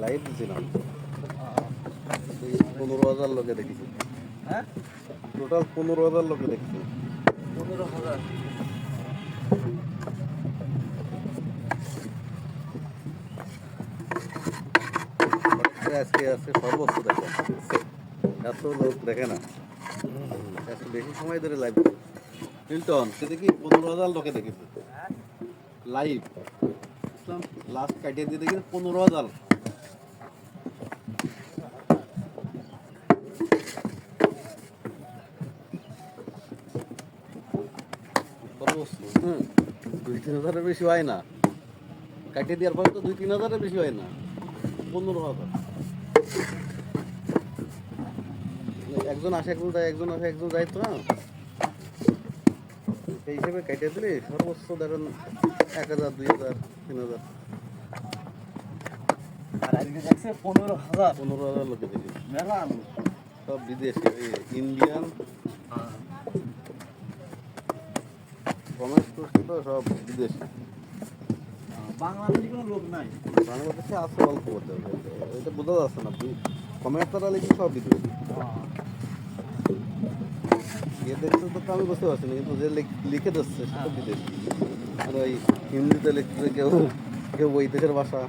Live দিছিলাম 15,000 লোকে দেখেছি। হ্যাঁ, টোটাল 15,000 লোকে দেখেছি। 15,000। আজকে আজকে সর্বোচ্চ দেখে, এত লোক দেখে না, আজকে বেশি সময় ধরে লাইভ। মিল্টন সে দেখি 15,000 লোকে দেখেছে লাইভ। লাস্ট কাটিয়ে দিয়ে দেখি 15,000। হুম, 2-3 হাজারের বেশি হয় না, কাটিয়ে দেওয়ার পরে তো 2-3 হাজারের বেশি হয় না, 15,000। একজন আসে একজন যায়, একজন আসে একজন যায়, তো না সেই হিসেবে কাটিয়ে দিলে সর্বোচ্চ ধরেন 1,000, 2,000, 3,000। আর আজকে দেখছে 15,000। 15,000 লোকে দেখি, মেলা সব বিদেশি, ইন্ডিয়ান কমেন্ট করছে তো, সব বিদেশি। বাংলাদেশি কোনো লোক নাই। বাংলাদেশে আছে অল্প, বলতে এটা বোঝা যাচ্ছে না, কমেন্ট তারা লিখি সব বিদেশি। ইয়ে দেখতে তো আমি বুঝতে পারছি না, কিন্তু যে লিখে দিচ্ছে সেটা বিদেশি। আর ওই হিন্দিতে লিখতেছে কেউ, কেউ ওই দেশের ভাষা।